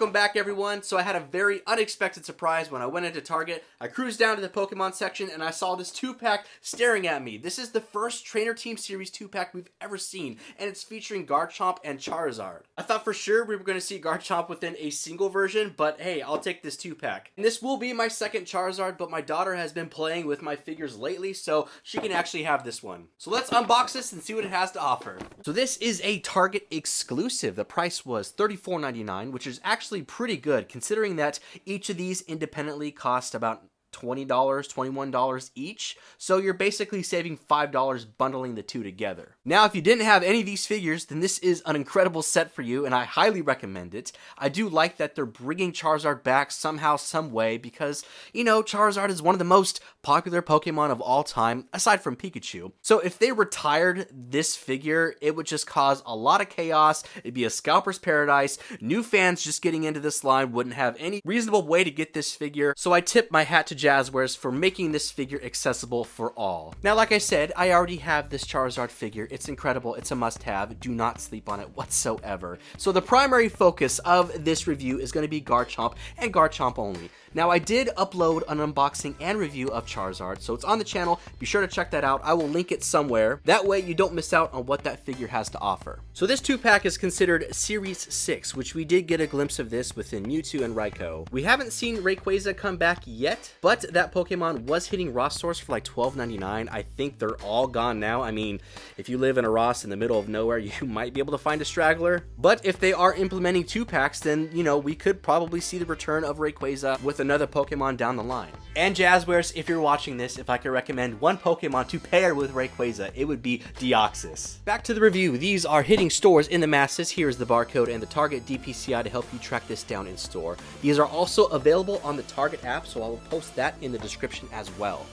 Welcome back, everyone. So I had a very unexpected surprise when I went into Target. I cruised down to the Pokemon section and I saw this 2-pack staring at me. This is the first Trainer Team Series 2-pack we've ever seen, and it's featuring Garchomp and Charizard. I thought for sure we were going to see Garchomp within a single version, but hey, I'll take this 2-pack. And this will be my second Charizard, but my daughter has been playing with my figures lately, so she can actually have this one. So let's unbox this and see what it has to offer. So this is a Target exclusive. The price was $34.99, which is actually pretty good considering that each of these independently cost about $20, $21 each, so you're basically saving $5 bundling the two together. Now, if you didn't have any of these figures, then this is an incredible set for you, and I highly recommend it. I do like that they're bringing Charizard back somehow, some way, because, you know, Charizard is one of the most popular Pokemon of all time, aside from Pikachu. So if they retired this figure, it would just cause a lot of chaos. It'd be a scalper's paradise. New fans just getting into this line wouldn't have any reasonable way to get this figure, so I tip my hat to Jazwares for making this figure accessible for all. Now, like I said, I already have this Charizard figure. It's incredible. It's a must-have. Do not sleep on it whatsoever. So the primary focus of this review is going to be Garchomp and Garchomp only. Now, I did upload an unboxing and review of Charizard, so it's on the channel. Be sure to check that out. I will link it somewhere. That way, you don't miss out on what that figure has to offer. So this 2-pack is considered Series 6, which we did get a glimpse of this within Mewtwo and Raikou. We haven't seen Rayquaza come back yet, but that Pokemon was hitting Ross stores for like $12.99. I think they're all gone now. I mean, if you live in a Ross in the middle of nowhere, you might be able to find a straggler. But if they are implementing 2-packs, then, you know, we could probably see the return of Rayquaza with another Pokemon down the line. And Jazwares, if you're watching this, if I could recommend one Pokemon to pair with Rayquaza, it would be Deoxys. Back to the review. These are hitting stores in the masses. Here's the barcode and the Target DPCI to help you track this down in store. These are also available on the Target app, so I will post that in the description as well.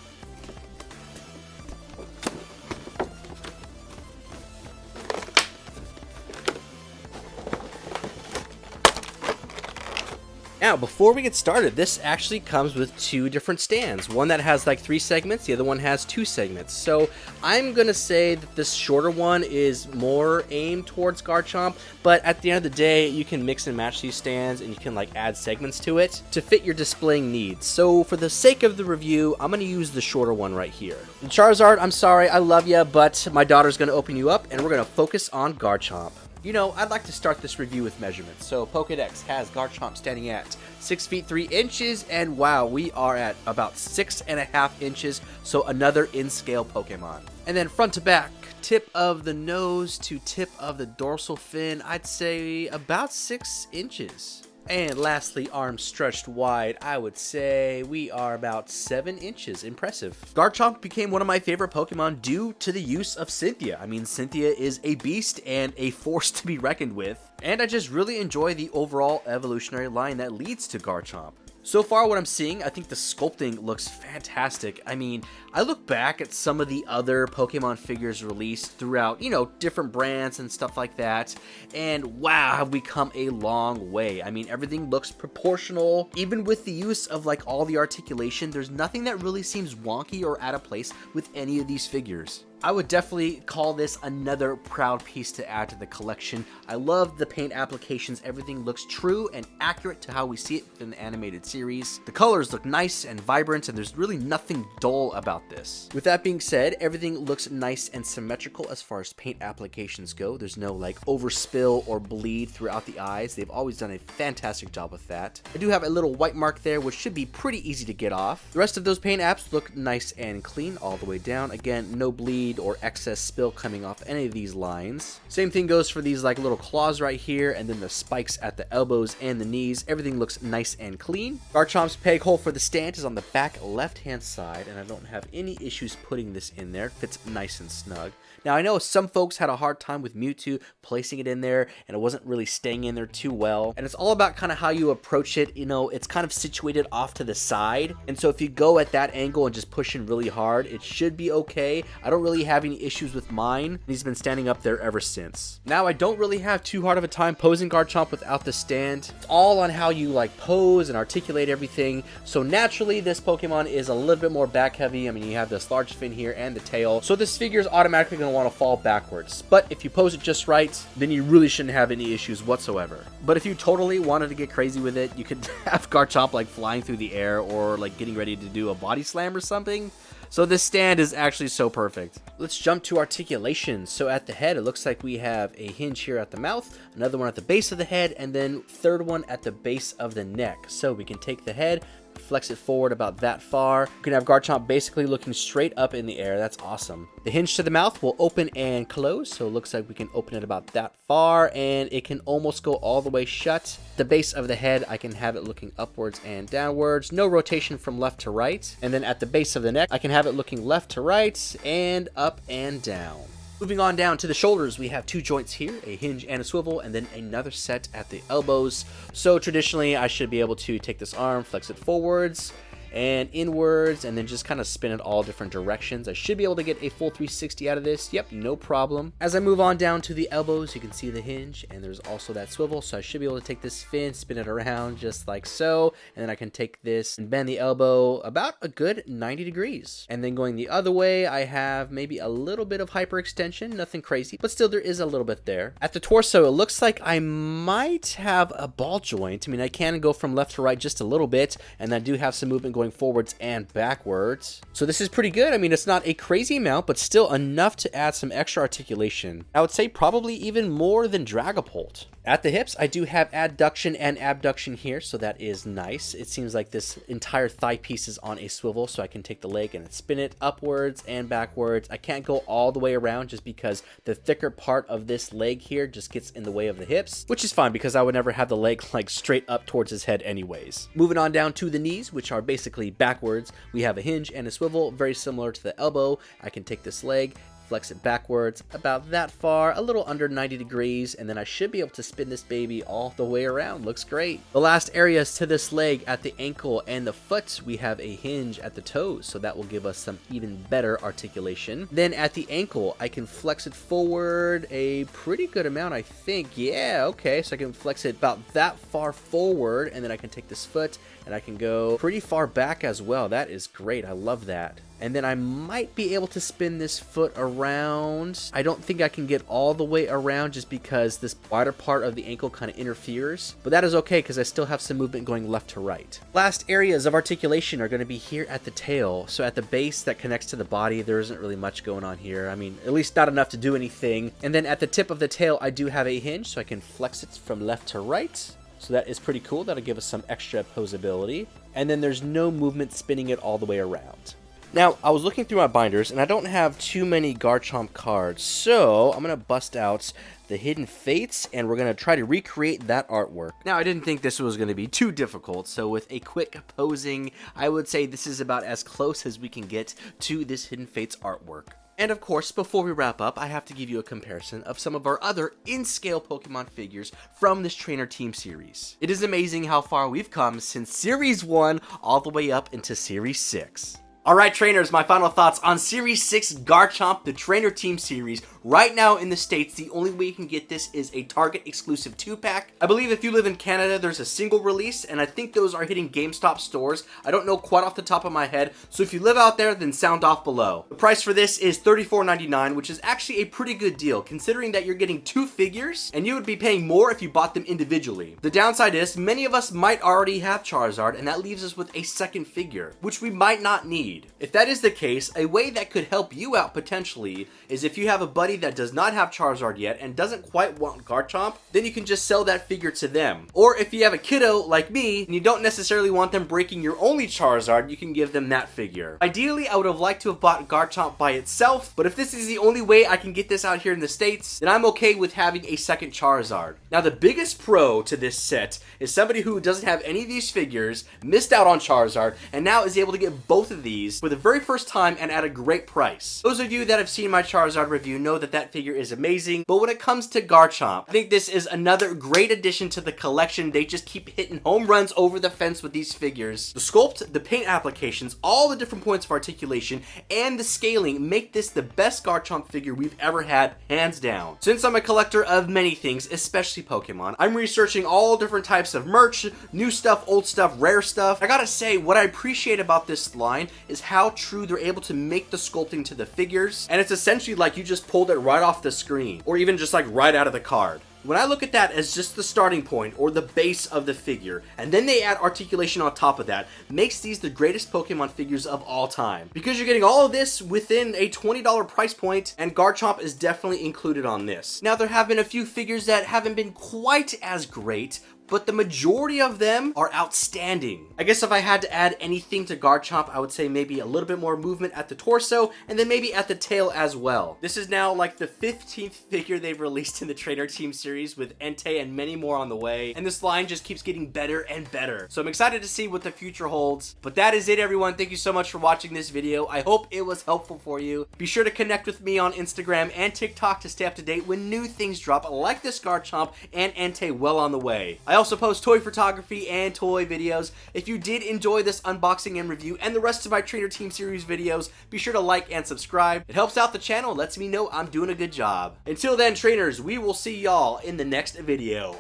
Now, before we get started, this actually comes with 2 different stands. One that has like 3 segments, the other one has 2 segments. So I'm gonna say that this shorter one is more aimed towards Garchomp, but at the end of the day, you can mix and match these stands and you can like add segments to it to fit your displaying needs. So for the sake of the review, I'm gonna use the shorter one right here. And Charizard, I'm sorry, I love you, but my daughter's gonna open you up and we're gonna focus on Garchomp. You know, I'd like to start this review with measurements. So Pokedex has Garchomp standing at 6 feet 3 inches, and wow, we are at about 6.5 inches, so another in-scale Pokemon. And then front to back, tip of the nose to tip of the dorsal fin, I'd say about 6 inches. And lastly, arms stretched wide, I would say we are about 7 inches. Impressive. Garchomp became one of my favorite Pokemon due to the use of Cynthia. I mean, Cynthia is a beast and a force to be reckoned with. And I just really enjoy the overall evolutionary line that leads to Garchomp. So far, what I'm seeing, I think the sculpting looks fantastic. I mean, I look back at some of the other Pokemon figures released throughout, you know, different brands and stuff like that, and wow, have we come a long way. I mean, everything looks proportional. Even with the use of, like, all the articulation, there's nothing that really seems wonky or out of place with any of these figures. I would definitely call this another proud piece to add to the collection. I love the paint applications. Everything looks true and accurate to how we see it in the animated series. The colors look nice and vibrant, and there's really nothing dull about this. With that being said, everything looks nice and symmetrical as far as paint applications go. There's no like overspill or bleed throughout the eyes. They've always done a fantastic job with that. I do have a little white mark there, which should be pretty easy to get off. The rest of those paint apps look nice and clean all the way down. Again, no bleed or excess spill coming off any of these lines. Same thing goes for these like little claws right here, and then the spikes at the elbows and the knees. Everything looks nice and clean. Garchomp's peg hole for the stand is on the back left hand side, and I don't have any issues putting this in there. It fits nice and snug. Now, I know some folks had a hard time with Mewtwo placing it in there, and it wasn't really staying in there too well. And it's all about kind of how you approach it. You know, it's kind of situated off to the side. And so if you go at that angle and just push in really hard, it should be okay. I don't really have any issues with mine. He's been standing up there ever since. Now, I don't really have too hard of a time posing Garchomp without the stand. It's all on how you like pose and articulate everything. So naturally, this Pokemon is a little bit more back heavy. I mean, you have this large fin here and the tail. So this figure is automatically going to to want to fall backwards. But if you pose it just right, then you really shouldn't have any issues whatsoever. But if you totally wanted to get crazy with it, you could have Garchomp like flying through the air or like getting ready to do a body slam or something. So this stand is actually so perfect. Let's jump to articulation. So at the head, it looks like we have a hinge here at the mouth, another one at the base of the head, and then third one at the base of the neck. So we can take the head, flex it forward about that far. You can have Garchomp basically looking straight up in the air. That's awesome. The hinge to the mouth will open and close, so it looks like we can open it about that far, and it can almost go all the way shut. The base of the head, I can have it looking upwards and downwards. No rotation from left to right. And then at the base of the neck, I can have it looking left to right and up and down. Moving on down to the shoulders, we have two joints here, a hinge and a swivel, and then another set at the elbows. So traditionally, I should be able to take this arm, flex it forwards and inwards, and then just kind of spin it all different directions. I should be able to get a full 360 out of this. Yep, no problem. As I move on down to the elbows, you can see the hinge, and there's also that swivel, so I should be able to take this fin, spin it around just like so, and then I can take this and bend the elbow about a good 90 degrees. And then going the other way, I have maybe a little bit of hyperextension, nothing crazy, but still there is a little bit there. At the torso, it looks like I might have a ball joint. I mean, I can go from left to right just a little bit, and I do have some movement going forwards and backwards. So this is pretty good. I mean, it's not a crazy amount, but still enough to add some extra articulation. I would say probably even more than Dragapult. At the hips, I do have adduction and abduction here, so that is nice. It seems like this entire thigh piece is on a swivel, so I can take the leg and spin it upwards and backwards. I can't go all the way around just because the thicker part of this leg here just gets in the way of the hips, which is fine because I would never have the leg like straight up towards his head anyways. Moving on down to the knees, which are basically backwards, we have a hinge and a swivel, very similar to the elbow. I can take this leg, flex it backwards about that far, a little under 90 degrees, and then I should be able to spin this baby all the way around. Looks great. The last areas to this leg at the ankle and the foot, we have a hinge at the toes, so that will give us some even better articulation. Then at the ankle, I can flex it forward a pretty good amount, I think. Yeah, okay, so I can flex it about that far forward, and then I can take this foot and I can go pretty far back as well. That is great. I love that. And then I might be able to spin this foot around. I don't think I can get all the way around just because this wider part of the ankle kind of interferes, but that is okay because I still have some movement going left to right. Last areas of articulation are going to be here at the tail. So at the base that connects to the body, there isn't really much going on here. I mean, at least not enough to do anything. And then at the tip of the tail, I do have a hinge, so I can flex it from left to right. So that is pretty cool. That'll give us some extra posability. And then there's no movement spinning it all the way around. Now, I was looking through my binders, and I don't have too many Garchomp cards, so I'm going to bust out the Hidden Fates, and we're going to try to recreate that artwork. Now, I didn't think this was going to be too difficult, so with a quick posing, I would say this is about as close as we can get to this Hidden Fates artwork. And of course, before we wrap up, I have to give you a comparison of some of our other in-scale Pokemon figures from this Trainer Team series. It is amazing how far we've come since Series 1 all the way up into Series 6. Alright trainers, my final thoughts on Series 6 Garchomp, the Trainer Team series. Right now in the States, the only way you can get this is a Target exclusive 2-pack. I believe if you live in Canada, there's a single release, and I think those are hitting GameStop stores. I don't know quite off the top of my head, so if you live out there, then sound off below. The price for this is $34.99, which is actually a pretty good deal, considering that you're getting 2 figures, and you would be paying more if you bought them individually. The downside is, many of us might already have Charizard, and that leaves us with a second figure, which we might not need. If that is the case, a way that could help you out potentially is if you have a buddy that does not have Charizard yet and doesn't quite want Garchomp, then you can just sell that figure to them. Or if you have a kiddo like me and you don't necessarily want them breaking your only Charizard, you can give them that figure. Ideally, I would have liked to have bought Garchomp by itself, but if this is the only way I can get this out here in the States, then I'm okay with having a second Charizard. Now, the biggest pro to this set is somebody who doesn't have any of these figures, missed out on Charizard, and now is able to get both of these for the very first time and at a great price. Those of you that have seen my Charizard review know that that figure is amazing. But when it comes to Garchomp, I think this is another great addition to the collection. They just keep hitting home runs over the fence with these figures. The sculpt, the paint applications, all the different points of articulation, and the scaling make this the best Garchomp figure we've ever had, hands down. Since I'm a collector of many things, especially Pokemon, I'm researching all different types of merch, new stuff, old stuff, rare stuff. I gotta say, what I appreciate about this line is how true they're able to make the sculpting to the figures, and it's essentially like you just pulled it right off the screen, or even just like right out of the card. When I look at that as just the starting point or the base of the figure, and then they add articulation on top of that, makes these the greatest Pokemon figures of all time. Because you're getting all of this within a $20 price point, and Garchomp is definitely included on this. Now, there have been a few figures that haven't been quite as great, but the majority of them are outstanding. I guess if I had to add anything to Garchomp, I would say maybe a little bit more movement at the torso, and then maybe at the tail as well. This is now like the 15th figure they've released in the Trainer Team series, with Entei and many more on the way, and this line just keeps getting better and better. So I'm excited to see what the future holds. But that is it, everyone. Thank you so much for watching this video. I hope it was helpful for you. Be sure to connect with me on Instagram and TikTok to stay up to date when new things drop, like this Garchomp and Entei well on the way. I also post toy photography and toy videos. If you did enjoy this unboxing and review and the rest of my Trainer Team series videos, be sure to like and subscribe. It helps out the channel and lets me know I'm doing a good job. Until then, trainers, we will see y'all in the next video.